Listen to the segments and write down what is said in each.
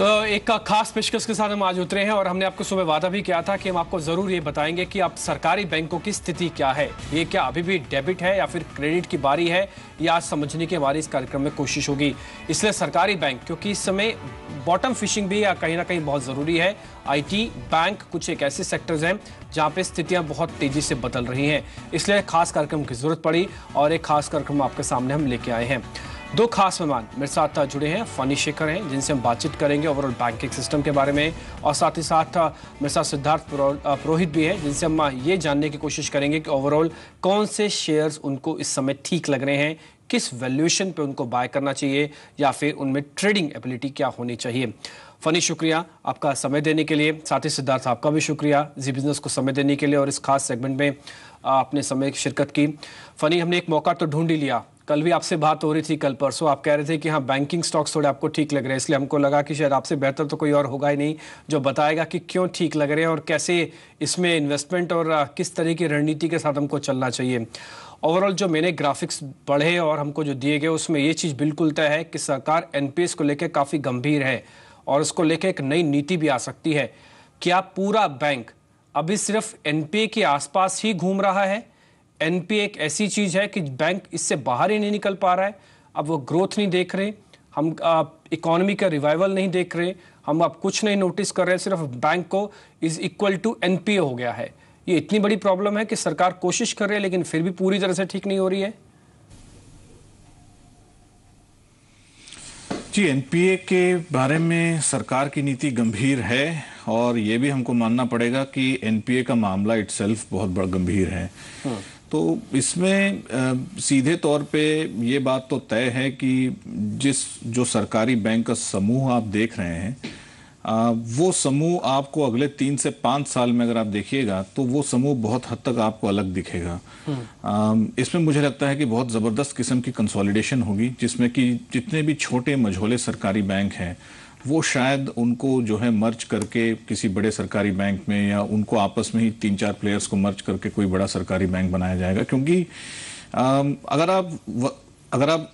तो एक खास पेशकश के साथ हम आज उतरे हैं और हमने आपको सुबह वादा भी किया था कि हम आपको जरूर ये बताएंगे कि आप सरकारी बैंकों की स्थिति क्या है, ये क्या अभी भी डेबिट है या फिर क्रेडिट की बारी है, ये आज समझने की हमारी इस कार्यक्रम में कोशिश होगी। इसलिए सरकारी बैंक, क्योंकि इस समय बॉटम फिशिंग भी कहीं ना कहीं बहुत जरूरी है। आईटी, बैंक कुछ एक ऐसे सेक्टर्स हैं जहां पे स्थितियां बहुत तेजी से बदल रही हैं, इसलिए खास कार्यक्रम की जरूरत पड़ी और एक खास कार्यक्रम आपके सामने हम लेके आए हैं। दो खास मेहमान मेरे साथ जुड़े हैं। फनी शेखर हैं जिनसे हम बातचीत करेंगे ओवरऑल बैंकिंग सिस्टम के बारे में, और साथ ही साथ मेरे साथ सिद्धार्थ पुरोहित भी हैं जिनसे हम ये जानने की कोशिश करेंगे कि ओवरऑल कौन से शेयर्स उनको इस समय ठीक लग रहे हैं, किस वैल्यूएशन पे उनको बाय करना चाहिए या फिर उनमें ट्रेडिंग एबिलिटी क्या होनी चाहिए। फनी, शुक्रिया आपका समय देने के लिए। साथ ही सिद्धार्थ, आपका भी शुक्रिया जी बिजनेस को समय देने के लिए और इस खास सेगमेंट में आपने समय की शिरकत की। फनी, हमने एक मौका तो ढूंढ ही लिया, कल भी आपसे बात हो रही थी, कल परसों आप कह रहे थे कि हाँ बैंकिंग स्टॉक्स थोड़े आपको ठीक लग रहे हैं, इसलिए हमको लगा कि शायद आपसे बेहतर तो कोई और होगा ही नहीं जो बताएगा कि क्यों ठीक लग रहे हैं और कैसे इसमें इन्वेस्टमेंट और किस तरह की रणनीति के साथ हमको चलना चाहिए। ओवरऑल जो मैंने ग्राफिक्स पढ़े और हमको जो दिए गए उसमें ये चीज़ बिल्कुल तय है कि सरकार एनपीएस को लेकर काफ़ी गंभीर है और उसको लेकर एक नई नीति भी आ सकती है। क्या पूरा बैंक अभी सिर्फ एनपीए के आसपास ही घूम रहा है? एनपीए एक ऐसी चीज है कि बैंक इससे बाहर ही नहीं निकल पा रहा है, अब वो ग्रोथ नहीं देख रहे, हम इकोनॉमी का रिवाइवल नहीं देख रहे, हम अब कुछ नहीं नोटिस कर रहे, सिर्फ बैंक को इज इक्वल टू एनपीए हो गया है। ये इतनी बड़ी प्रॉब्लम है कि सरकार कोशिश कर रही है लेकिन फिर भी पूरी तरह से ठीक नहीं हो रही है। जी, एनपीए के बारे में सरकार की नीति गंभीर है और ये भी हमको मानना पड़ेगा कि एनपीए का मामला इटसेल्फ बहुत बड़ा गंभीर है। तो इसमें सीधे तौर पे ये बात तो तय है कि जो सरकारी बैंक का समूह आप देख रहे हैं, वो समूह आपको अगले 3 से 5 साल में अगर आप देखिएगा तो वो समूह बहुत हद तक आपको अलग दिखेगा। इसमें मुझे लगता है कि बहुत ज़बरदस्त किस्म की कंसोलिडेशन होगी, जिसमें कि जितने भी छोटे मझोले सरकारी बैंक हैं वो शायद उनको जो है मर्ज करके किसी बड़े सरकारी बैंक में, या उनको आपस में ही 3-4 प्लेयर्स को मर्ज करके कोई बड़ा सरकारी बैंक बनाया जाएगा। क्योंकि अगर आप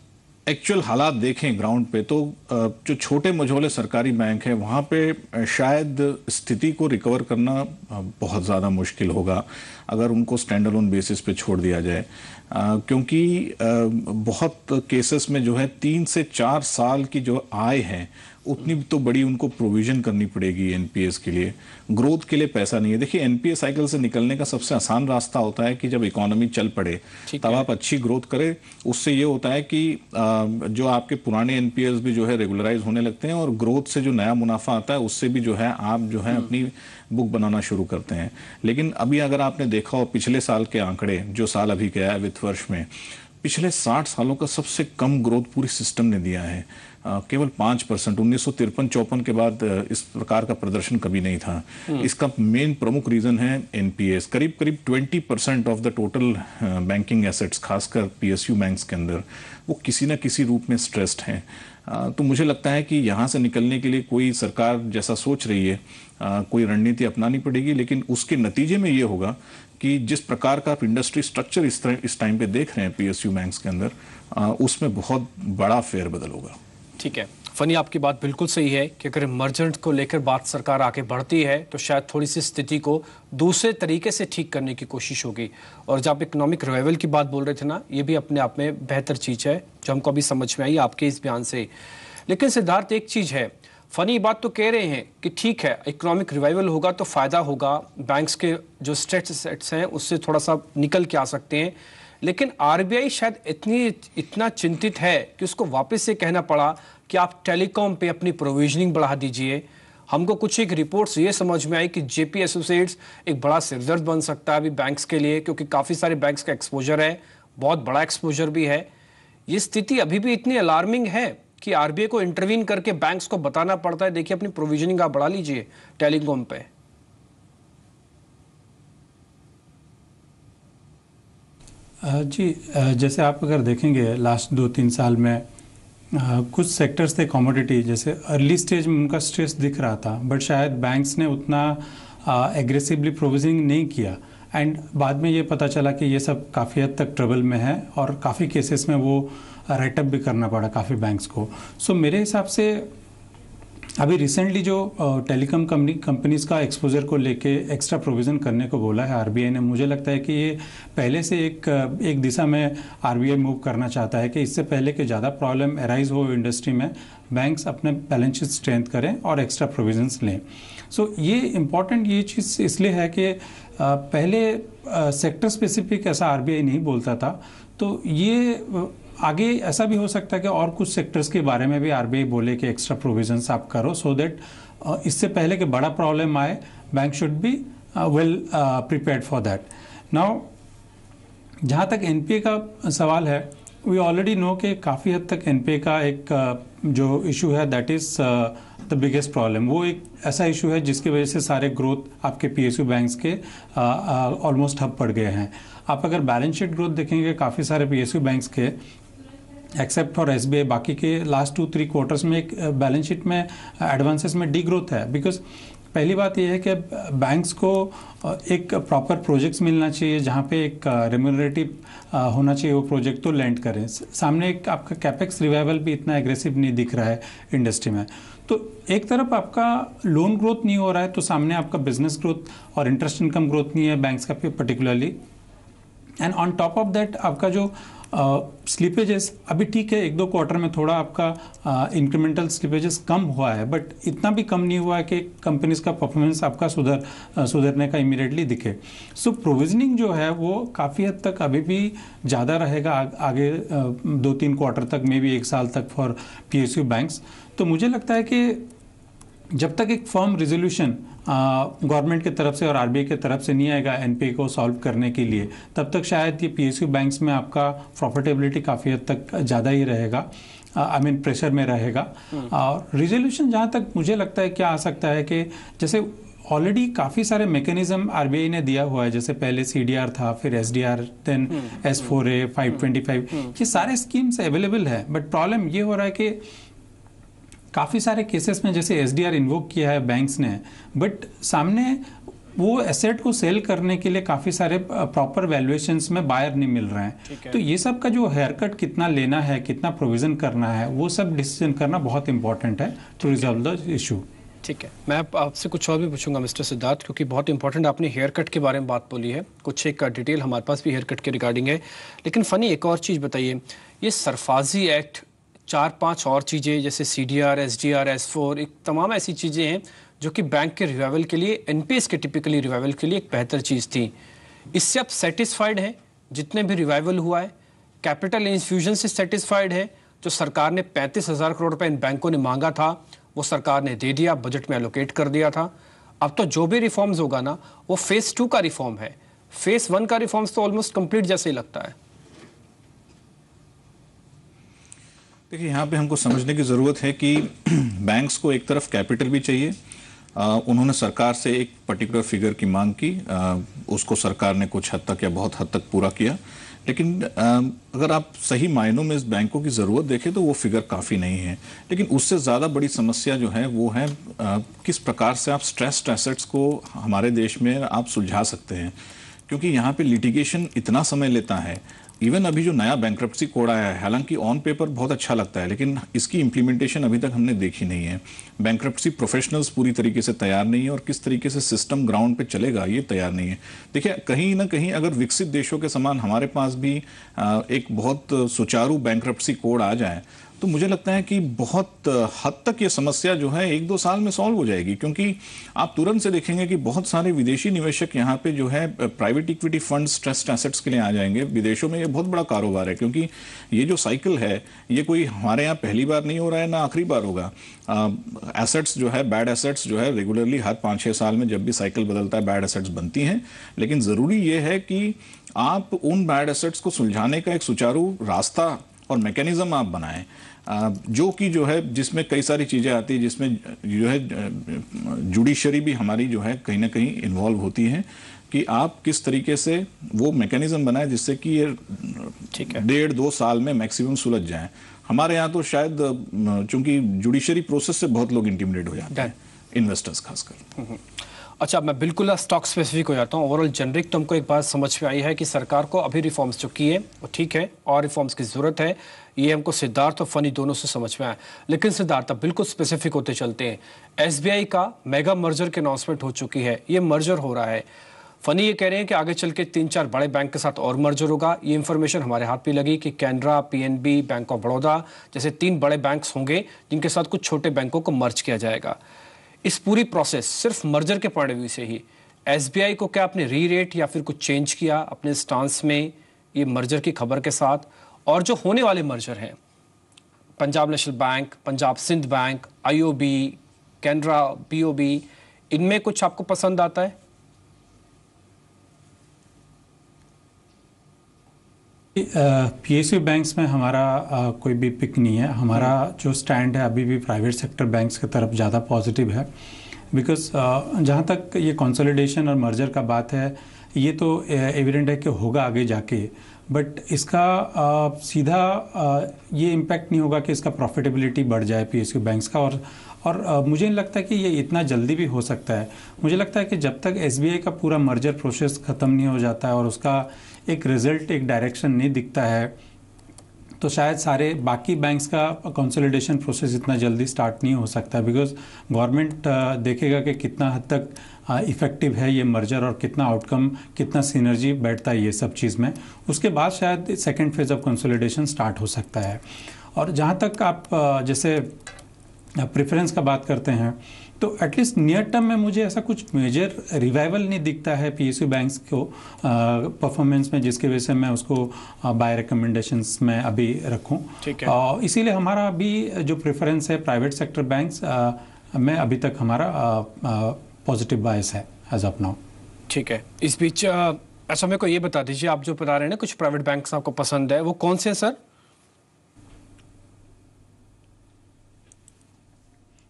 एक्चुअल हालात देखें ग्राउंड पे तो जो छोटे मझोले सरकारी बैंक हैं वहाँ पे शायद स्थिति को रिकवर करना बहुत ज़्यादा मुश्किल होगा अगर उनको स्टैंड अलोन बेसिस पे छोड़ दिया जाए, क्योंकि बहुत केसेस में जो है 3 से 4 साल की जो आय है उतनी तो बड़ी उनको प्रोविजन करनी पड़ेगी एनपीएस के लिए। ग्रोथ के लिए पैसा नहीं है। देखिए, एनपीए साइकिल से निकलने का सबसे आसान रास्ता होता है कि जब इकोनॉमी चल पड़े तब आप अच्छी ग्रोथ करें। उससे ये होता है कि जो आपके पुराने एनपीएस भी जो है रेगुलराइज होने लगते हैं और ग्रोथ से जो नया मुनाफा आता है उससे भी जो है आप जो है अपनी बुक बनाना शुरू करते हैं। लेकिन अभी अगर आपने देखा हो पिछले साल के आंकड़े, जो साल अभी गया है वित्त वर्ष में, पिछले 60 सालों का सबसे कम ग्रोथ पूरी सिस्टम ने दिया है। केवल 5%। 1953-54 के बाद इस प्रकार का प्रदर्शन कभी नहीं था। इसका मेन प्रमुख रीजन है एनपीएस। करीब 20% of the total banking assets, खासकर पीएसयू बैंक्स के अंदर, वो किसी न किसी रूप में स्ट्रेस्ड हैं। तो मुझे लगता है कि यहाँ से निकलने के लिए कोई सरकार जैसा सोच रही है कोई रणनीति अपनानी पड़ेगी, लेकिन उसके नतीजे में ये होगा कि जिस प्रकार का आप इंडस्ट्री स्ट्रक्चर इस टाइम पे देख रहे हैं पीएसयू बैंक्स के अंदर, उसमें बहुत बड़ा फेरबदल होगा। ठीक है फनी, आपकी बात बिल्कुल सही है कि अगर मर्जेंट को लेकर बात सरकार आगे बढ़ती है तो शायद थोड़ी सी स्थिति को दूसरे तरीके से ठीक करने की कोशिश होगी। और जब आप इकोनॉमिक रिवाइवल की बात बोल रहे थे ना, ये भी अपने आप में बेहतर चीज़ है जो हमको अभी समझ में आई आपके इस बयान से। लेकिन सिद्धार्थ, एक चीज़ है, फनी बात तो कह रहे हैं कि ठीक है इकोनॉमिक रिवाइवल होगा तो फ़ायदा होगा, बैंक्स के जो स्ट्रेच एसेट्स हैं उससे थोड़ा सा निकल के आ सकते हैं, लेकिन आरबीआई शायद इतना चिंतित है कि उसको वापस से कहना पड़ा कि आप टेलीकॉम पे अपनी प्रोविजनिंग बढ़ा दीजिए। हमको कुछ एक रिपोर्ट्स ये समझ में आई कि जेपी एसोसिएट्स एक बड़ा सिरदर्द बन सकता है अभी बैंक्स के लिए, क्योंकि काफ़ी सारे बैंक्स का एक्सपोजर है, बहुत बड़ा एक्सपोजर भी है। ये स्थिति अभी भी इतनी अलार्मिंग है कि आरबीआई को इंटरवीन करके बैंक्स को बताना पड़ता है देखिए अपनी प्रोविजनिंग आप बढ़ा लीजिए टेलीकॉम पे। जी, जैसे आप अगर देखेंगे लास्ट 2-3 साल में कुछ सेक्टर्स थे कमोडिटी, जैसे अर्ली स्टेज में उनका स्ट्रेस दिख रहा था, बट शायद बैंक्स ने उतना एग्रेसिवली प्रोविजनिंग नहीं किया, एंड बाद में ये पता चला कि ये सब काफ़ी हद तक ट्रबल में है और काफ़ी केसेस में वो राइटअप भी करना पड़ा काफ़ी बैंक्स को। सो मेरे हिसाब से अभी रिसेंटली जो टेलीकॉम कंपनीज का एक्सपोजर को लेके एक्स्ट्रा प्रोविज़न करने को बोला है आरबीआई ने, मुझे लगता है कि ये पहले से एक दिशा में आरबीआई मूव करना चाहता है कि इससे पहले कि ज़्यादा प्रॉब्लम अराइज हो इंडस्ट्री में, बैंक्स अपने बैलेंस शीट स्ट्रेंथ करें और एक्स्ट्रा प्रोविजंस लें। सो ये इम्पॉर्टेंट ये चीज़ इसलिए है कि पहले सेक्टर स्पेसिफिक ऐसा आरबीआई नहीं बोलता था, तो ये आगे ऐसा भी हो सकता है कि और कुछ सेक्टर्स के बारे में भी आरबीआई बोले कि एक्स्ट्रा प्रोविजंस आप करो, सो दैट इससे पहले कि बड़ा प्रॉब्लम आए bank should be well prepared for that. Now जहाँ तक एनपीए का सवाल है, वी ऑलरेडी नो कि काफ़ी हद तक एनपीए का एक जो इशू है that is the biggest problem. वो एक ऐसा इशू है जिसकी वजह से सारे ग्रोथ आपके पीएसयू बैंक्स के ऑलमोस्ट ठप पड़ गए हैं। आप अगर बैलेंस शीट ग्रोथ देखेंगे काफ़ी सारे पीएसयू बैंक्स के, एक्सेप्ट फॉर एसबीआई, बाकी के लास्ट 2-3 क्वार्टर्स में एक बैलेंस शीट में एडवांसेस में डी ग्रोथ है। बिकॉज पहली बात यह है कि बैंक्स को एक प्रॉपर प्रोजेक्ट्स मिलना चाहिए जहाँ पे एक रेम्यूनरेटिव होना चाहिए वो प्रोजेक्ट, तो लैंड करें। सामने एक आपका कैपेक्स रिवाइवल भी इतना एग्रेसिव नहीं दिख रहा है इंडस्ट्री में। तो एक तरफ आपका लोन ग्रोथ नहीं हो रहा है, तो सामने आपका बिजनेस ग्रोथ और इंटरेस्ट इनकम ग्रोथ नहीं है बैंक्स का particularly. And on top of that आपका जो स्लिपेजेस अभी ठीक है, 1-2 क्वार्टर में थोड़ा आपका इंक्रीमेंटल स्लिपेजेस कम हुआ है, बट इतना भी कम नहीं हुआ है कि कंपनीज का परफॉर्मेंस आपका सुधरने का इमीडिएटली दिखे। सो प्रोविजनिंग जो है वो काफ़ी हद तक अभी भी ज़्यादा रहेगा आगे 2-3 क्वार्टर तक, मे बी 1 साल तक फॉर पीएसयू बैंक्स। तो मुझे लगता है कि जब तक एक फर्म रिजोल्यूशन गवर्नमेंट की तरफ से और आरबीआई की तरफ से नहीं आएगा एनपीए को सॉल्व करने के लिए, तब तक शायद ये पीएसयू बैंक्स में आपका प्रॉफिटेबिलिटी काफ़ी हद तक ज़्यादा ही रहेगा, आई मीन प्रेशर में रहेगा। और रिजोल्यूशन जहाँ तक मुझे लगता है क्या आ सकता है कि जैसे ऑलरेडी काफ़ी सारे मैकेनिज्म आरबीआई ने दिया हुआ है, जैसे पहले सीडीआर था, फिर एसडीआर, देन S4A, 525, ये सारे स्कीम्स अवेलेबल है। बट प्रॉब्लम ये हो रहा है कि काफ़ी सारे केसेस में जैसे एसडीआर इन्वोक किया है बैंक्स ने, बट सामने वो एसेट को सेल करने के लिए काफ़ी सारे प्रॉपर वैल्यूएशंस में बायर नहीं मिल रहे हैं। तो ये सब का जो हेयर कट कितना लेना है, कितना प्रोविजन करना है, वो सब डिसीजन करना बहुत इंपॉर्टेंट है टू रिजॉल्व द इशू। ठीक है, मैं आपसे कुछ और भी पूछूंगा मिस्टर सिद्धार्थ, क्योंकि बहुत इंपॉर्टेंट आपने हेयर कट के बारे में बात बोली है, कुछ एक डिटेल हमारे पास भी हेयर कट के रिगार्डिंग है। लेकिन फनी एक और चीज़ बताइए, ये सरफाजी एक्ट 4-5 और चीज़ें जैसे सीडीआर, एसडीआर, S4, एक तमाम ऐसी चीज़ें हैं जो कि बैंक के रिवाइवल के लिए, एनपीएस के टिपिकली रिवाइवल के लिए एक बेहतर चीज़ थी। इससे आप सेटिस्फाइड हैं जितने भी रिवाइवल हुआ है? कैपिटल इन्फ्यूजन से सेटिस्फाइड है? जो सरकार ने 35,000 करोड़ रुपए इन बैंकों ने मांगा था वो सरकार ने दे दिया, बजट में एलोकेट कर दिया था। अब तो जो भी रिफॉर्म्स होगा ना वो फेज 2 का रिफॉर्म है, फेज 1 का रिफॉर्म्स तो ऑलमोस्ट कंप्लीट जैसे ही लगता है। देखिए, यहाँ पे हमको समझने की ज़रूरत है कि बैंक्स को एक तरफ कैपिटल भी चाहिए। उन्होंने सरकार से एक पर्टिकुलर फिगर की मांग की, उसको सरकार ने कुछ हद तक या बहुत हद तक पूरा किया। लेकिन अगर आप सही मायनों में इस बैंकों की ज़रूरत देखें तो वो फिगर काफ़ी नहीं है। लेकिन उससे ज़्यादा बड़ी समस्या जो है वो है किस प्रकार से आप स्ट्रेस्ड एसेट्स को हमारे देश में आप सुलझा सकते हैं, क्योंकि यहाँ पे लिटिगेशन इतना समय लेता है। इवन अभी जो नया बैंक्रप्सी कोड आया है, हालांकि ऑन पेपर बहुत अच्छा लगता है, लेकिन इसकी इम्प्लीमेंटेशन अभी तक हमने देखी नहीं है। बैंक्रप्सी प्रोफेशनल्स पूरी तरीके से तैयार नहीं है और किस तरीके से सिस्टम ग्राउंड पे चलेगा ये तैयार नहीं है। देखिए, कहीं ना कहीं अगर विकसित देशों के समान हमारे पास भी एक बहुत सुचारू बैंक्रप्सी कोड आ जाए तो मुझे लगता है कि बहुत हद तक ये समस्या जो है 1-2 साल में सॉल्व हो जाएगी, क्योंकि आप तुरंत से देखेंगे कि बहुत सारे विदेशी निवेशक यहाँ पे जो है private equity fund stressed assets के लिए आ जाएंगे। विदेशों में ये बहुत बड़ा कारोबार है, क्योंकि ये जो साइकिल है ये कोई हमारे यहाँ पहली बार नहीं हो रहा है, ना आखिरी बार होगा। एसेट्स जो है, बैड एसेट्स जो है रेगुलरली हर 5-6 साल में जब भी साइकिल बदलता है बैड एसेट्स बनती हैं। लेकिन ज़रूरी ये है कि आप उन बैड एसेट्स को सुलझाने का एक सुचारू रास्ता और मैकेनिज्म आप बनाएं, जो कि जो है जिसमें कई सारी चीज़ें आती है, जिसमें जो है जुडिशरी भी हमारी जो है कहीं ना कहीं इन्वॉल्व होती है, कि आप किस तरीके से वो मैकेनिज्म बनाएं जिससे कि ये 1.5-2 साल में मैक्सिमम सुलझ जाए। हमारे यहाँ तो शायद चूंकि जुडिशरी प्रोसेस से बहुत लोग इंटिमिडेट हो जाते हैं, इन्वेस्टर्स खासकर। अच्छा, मैं बिल्कुल स्टॉक स्पेसिफिक हो जाता हूँ। ओवरऑल जेनरिक तो हमको एक बात समझ में आई है कि सरकार को अभी रिफॉर्म्स जो किए वो ठीक है और रिफॉर्म्स की ज़रूरत है। ये हमको सिद्धार्थ और फनी दोनों से समझ में आया। लेकिन सिद्धार्थ अब बिल्कुल स्पेसिफिक होते चलते हैं। एसबीआई का मेगा मर्जर की अनाउंसमेंट हो चुकी है, ये मर्जर हो रहा है। फनी ये कह रहे हैं कि आगे चल के 3-4 बड़े बैंक के साथ और मर्जर होगा। ये इंफॉर्मेशन हमारे हाथ पे लगी कि Canara, PNB, bank of Baroda जैसे 3 बड़े बैंक्स होंगे जिनके साथ कुछ छोटे बैंकों को मर्ज किया जाएगा। इस पूरी प्रोसेस सिर्फ मर्जर के पॉइंट ऑफ व्यू से ही एसबीआई को क्या आपने री रेट या फिर कुछ चेंज किया अपने स्टांस में ये मर्जर की खबर के साथ? और जो होने वाले मर्जर हैं, Punjab national bank, Punjab Sind bank, IOB, Canara, BOB, इनमें कुछ आपको पसंद आता है? पीएसयू बैंक्स में हमारा कोई भी पिक नहीं है। हमारा जो स्टैंड है अभी भी प्राइवेट सेक्टर बैंक्स की तरफ ज़्यादा पॉजिटिव है। बिकॉज जहाँ तक ये कंसोलिडेशन और मर्जर का बात है, ये तो एविडेंट है कि होगा आगे जाके, बट इसका सीधा ये इम्पैक्ट नहीं होगा कि इसका प्रॉफिटेबिलिटी बढ़ जाए पीएसयू बैंक्स का। और मुझे नहीं लगता कि ये इतना जल्दी भी हो सकता है। मुझे लगता है कि जब तक एसबीआई का पूरा मर्जर प्रोसेस ख़त्म नहीं हो जाता है और उसका एक रिजल्ट, एक डायरेक्शन नहीं दिखता है, तो शायद सारे बाकी बैंक्स का कंसोलिडेशन प्रोसेस इतना जल्दी स्टार्ट नहीं हो सकता। बिकॉज गवर्नमेंट देखेगा कि कितना हद तक इफ़ेक्टिव है ये मर्जर और कितना आउटकम, कितना सिनर्जी बैठता है ये सब चीज़ में। उसके बाद शायद second phase of consolidation start हो सकता है। और जहाँ तक आप जैसे प्रेफरेंस का बात करते हैं, तो एटलीस्ट नियर टर्म में मुझे ऐसा कुछ मेजर रिवाइवल नहीं दिखता है पीएसयू बैंक्स को परफॉर्मेंस में, जिसकी वजह से मैं उसको बाय रिकमेंडेशंस में अभी रखूं। ठीक है। इसीलिए हमारा अभी जो प्रेफरेंस है प्राइवेट सेक्टर बैंक्स में अभी तक हमारा पॉजिटिव बायस है एज ऑफ नाउ। ठीक है। इस बीच ऐसा मेरे को ये बता दीजिए, आप जो बता रहे हैं ना कुछ प्राइवेट बैंक्स आपको पसंद है, वो कौन से हैं सर?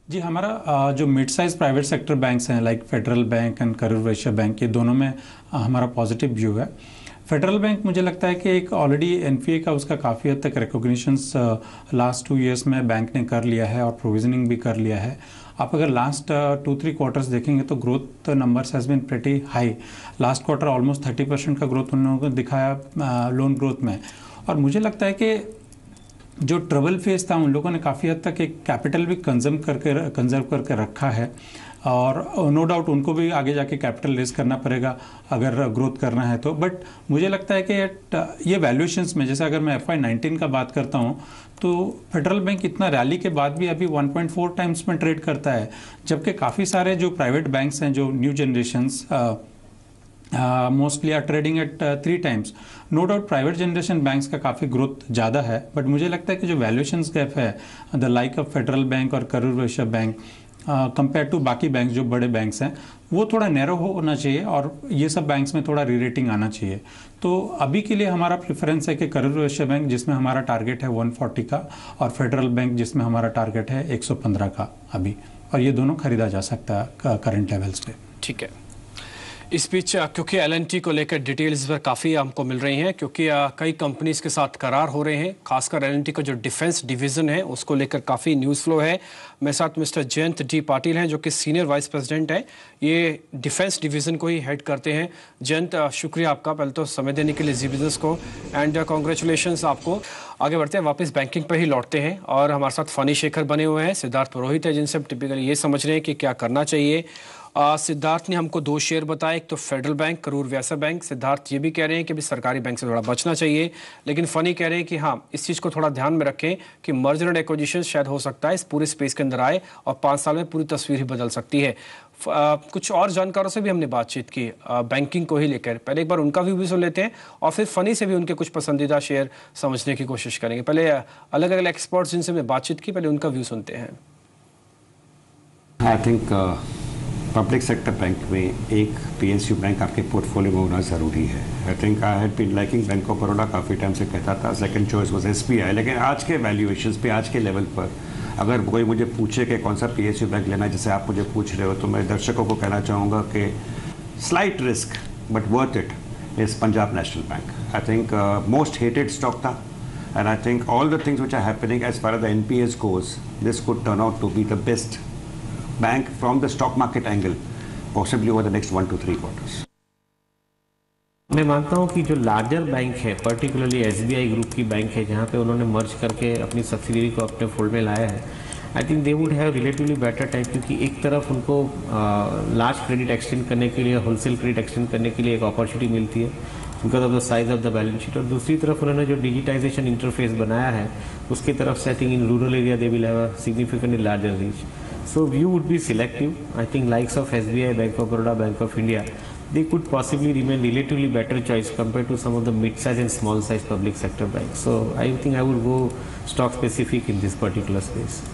जी, हमारा जो mid size private sector banks हैं like Federal Bank and Karur Vysya Bank, ये दोनों में हमारा पॉजिटिव व्यू है। फेडरल बैंक मुझे लगता है कि एक ऑलरेडी एनपीए का उसका काफ़ी हद तक रिकॉग्निशंस लास्ट 2 ईयर्स में बैंक ने कर लिया है और प्रोविजनिंग भी कर लिया है। आप अगर लास्ट 2-3 क्वार्टर्स देखेंगे तो growth numbers has been pretty high. Last quarter almost 30% का ग्रोथ उन लोगों को दिखाया लोन ग्रोथ में। और मुझे लगता है कि जो ट्रबल फेज था उन लोगों ने काफ़ी हद तक एक कैपिटल भी कंजर्व करके रखा है। और नो डाउट उनको भी आगे जाके कैपिटल रेज करना पड़ेगा अगर ग्रोथ करना है तो। बट मुझे लगता है कि ये वैल्यूएशंस में, जैसे अगर मैं FY19 का बात करता हूँ तो फेडरल बैंक इतना रैली के बाद भी अभी 1.4 टाइम्स में ट्रेड करता है, जबकि काफ़ी सारे जो प्राइवेट बैंक्स हैं जो new generations mostly are trading at 3 times. No doubt private generation banks का काफ़ी ग्रोथ ज़्यादा है, बट मुझे लगता है कि जो वैल्यूएशंस गैप है the like of federal bank और Karur Vysya bank compare to बाकी बैंक जो बड़े बैंक्स हैं, वो थोड़ा नैरो होना चाहिए और ये सब बैंक्स में थोड़ा री-रेटिंग आना चाहिए। तो अभी के लिए हमारा प्रेफरेंस है कि करूर वैश्य बैंक जिसमें हमारा टारगेट है 140 का और फेडरल बैंक जिसमें हमारा टारगेट है 115 का अभी, और ये दोनों खरीदा जा सकता है करंट लेवल्स पे। ठीक है। इस बीच क्योंकि एलएनटी को लेकर डिटेल्स पर काफ़ी हमको मिल रही हैं, क्योंकि कई कंपनीज के साथ करार हो रहे हैं, खासकर एलएनटी का जो डिफेंस डिवीज़न है उसको लेकर काफ़ी न्यूज़ फ्लो है। मेरे साथ मिस्टर जयंत डी पाटिल हैं जो कि सीनियर वाइस प्रेसिडेंट हैं, ये डिफेंस डिवीज़न को ही हेड करते हैं। जयंत, शुक्रिया आपका पहले तो समय देने के लिए जी बिजनेस को, एंड कॉन्ग्रेचुलेशंस आपको। आगे बढ़ते हैं, वापस बैंकिंग पर ही लौटते हैं और हमारे साथ फनी शेखर बने हुए हैं, सिद्धार्थ पुरोहित है जिनसे टिपिकली ये समझ रहे हैं कि क्या करना चाहिए। सिद्धार्थ ने हमको 2 शेयर बताए, एक तो federal bank, Karur Vysya bank. Siddharth ये भी कह रहे हैं कि भी सरकारी बैंक से थोड़ा बचना चाहिए, लेकिन फनी कह रहे हैं कि हाँ इस चीज़ को थोड़ा ध्यान में रखें कि मर्जर एंड एक्विजिशन शायद हो सकता है इस पूरे स्पेस के अंदर आए और 5 साल में पूरी तस्वीर ही बदल सकती है। कुछ और जानकारों से भी हमने बातचीत की बैंकिंग को ही लेकर। पहले एक बार उनका व्यू भी सुन लेते हैं और फिर फनी से भी उनके कुछ पसंदीदा शेयर समझने की कोशिश करेंगे। पहले अलग अलग एक्सपर्ट्स जिनसे हमने बातचीत की, पहले उनका व्यू सुनते हैं। I think public sector bank में एक पीएसयू बैंक आपके पोर्टफोलियो में होना ज़रूरी है। I think I had been liking bank of Baroda, काफ़ी टाइम से कहता था, सेकंड चॉइस वाज एसबीआई। लेकिन आज के वैल्यूएशंस पे, आज के लेवल पर अगर कोई मुझे पूछे कि कौन सा पीएसयू बैंक लेना है, जैसे आप मुझे पूछ रहे हो, तो मैं दर्शकों को कहना चाहूँगा कि slight risk but worth it is Punjab national bank. I think most hated stock था, and I think all the things which are happening as far as the NPS goes, this could turn out to be the best bank from the stock market angle possibly over the next 1 to 3 quarters. मैं मानता हूं कि जो larger bank है, particularly SBI group की bank है, जहां पे उन्होंने मर्ज करके अपनी सब्सिडरी को अपने फोल्ड में लाया है, I think they would have relatively better time, क्योंकि एक तरफ उनको लार्ज क्रेडिट एक्सटेंड करने के लिए, होलसेल क्रेडिट एक्सटेंड करने के लिए एक अपॉर्चुनिटी मिलती है because of the size of the balance sheet, और दूसरी तरफ उन्होंने जो डिजिटाइजेशन इंटरफेस बनाया है उसकी तरफ से I think in rural area they will have a significantly larger reach. So you would be selective. I think likes of SBI, Bank of Baroda, Bank of India, they could possibly remain relatively better choice compared to some of the mid-size and small-size public sector banks. So I think I would go stock specific in this particular space.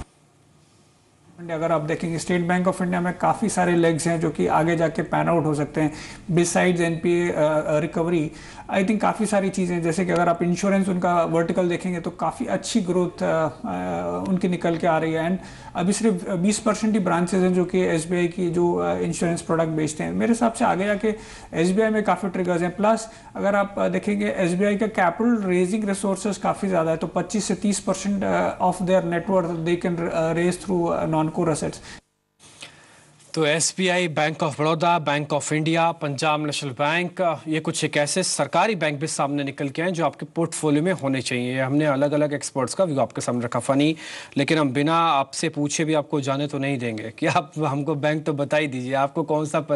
अगर आप देखेंगे state bank of India में काफ़ी सारे legs हैं जो कि आगे जाके पैन आउट हो सकते हैं. Besides NPA recovery, I think काफ़ी सारी चीज़ें, जैसे कि अगर आप इंश्योरेंस उनका वर्टिकल देखेंगे तो काफ़ी अच्छी ग्रोथ उनकी निकल के आ रही है. एंड अभी सिर्फ 20% ही ब्रांचेज हैं जो कि एसबीआई की जो इंश्योरेंस प्रोडक्ट बेचते हैं. मेरे हिसाब से आगे जाके एसबीआई में काफ़ी ट्रिगर्स हैं. प्लस अगर आप देखेंगे एसबीआई का कैपिटल रेजिंग रिसोर्सेज काफ़ी ज़्यादा है, तो 25 से 30% of their net worth they can raise through non core assets. तो SBI, bank of Baroda, bank of India, Punjab national bank, ये कुछ एक ऐसे सरकारी बैंक भी सामने निकल के आए जो आपके पोर्टफोलियो में होने चाहिए. हमने अलग अलग एक्सपर्ट्स का व्यू आपके सामने रखा. फनी, लेकिन हम बिना आपसे पूछे भी आपको जाने तो नहीं देंगे कि आप हमको बैंक तो बता ही दीजिए, आपको कौन सा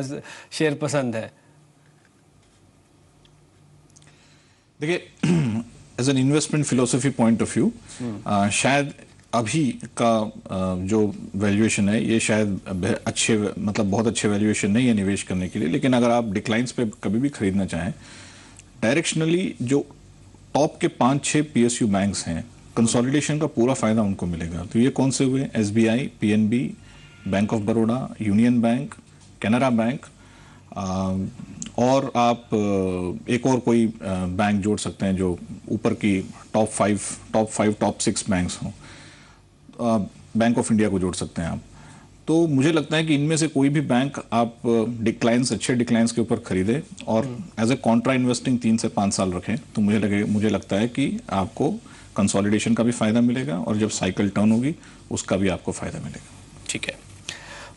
शेयर पसंद है. देखिए, as an investment philosophy point of view, शायद अभी का जो वैल्यूएशन है ये शायद अच्छे, मतलब बहुत अच्छे वैल्यूएशन नहीं है निवेश करने के लिए. लेकिन अगर आप डिक्लाइंस पे कभी भी खरीदना चाहें, डायरेक्शनली जो टॉप के 5-6 पीएसयू बैंक्स हैं, कंसोलिडेशन का पूरा फायदा उनको मिलेगा. तो ये कौन से हुए? SBI, PNB, bank of Baroda, union bank, Canara bank, और आप एक और कोई बैंक जोड़ सकते हैं जो ऊपर की टॉप 5, टॉप 6 बैंक्स हों. बैंक ऑफ इंडिया को जोड़ सकते हैं आप. तो मुझे लगता है कि इनमें से कोई भी बैंक आप अच्छे डिक्लाइंस के ऊपर खरीदे और एज ए कॉन्ट्रा इन्वेस्टिंग 3 से 5 साल रखें, तो मुझे लगता है कि आपको कंसोलिडेशन का भी फायदा मिलेगा और जब साइकिल टर्न होगी उसका भी आपको फायदा मिलेगा. ठीक है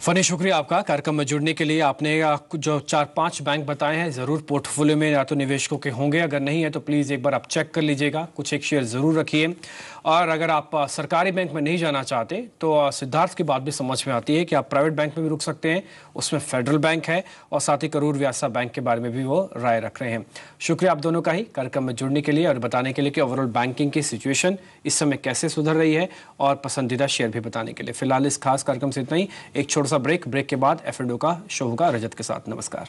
फनी, शुक्रिया आपका कार्यक्रम में जुड़ने के लिए. आपने जो 4-5 बैंक बताए हैं जरूर पोर्टफोलियो में या तो निवेशकों के होंगे, अगर नहीं है तो प्लीज़ एक बार आप चेक कर लीजिएगा. कुछ एक शेयर ज़रूर रखिए. और अगर आप सरकारी बैंक में नहीं जाना चाहते तो सिद्धार्थ की बात भी समझ में आती है कि आप प्राइवेट बैंक में भी रुक सकते हैं. उसमें फेडरल बैंक है और साथ ही करूर व्यासा बैंक के बारे में भी वो राय रख रहे हैं. शुक्रिया आप दोनों का ही कार्यक्रम में जुड़ने के लिए और बताने के लिए कि ओवरऑल बैंकिंग की सिचुएशन इस समय कैसे सुधर रही है और पसंदीदा शेयर भी बताने के लिए. फिलहाल इस खास कार्यक्रम से इतना ही. एक छोटा सा ब्रेक के बाद F&O का शो होगा रजत के साथ. नमस्कार.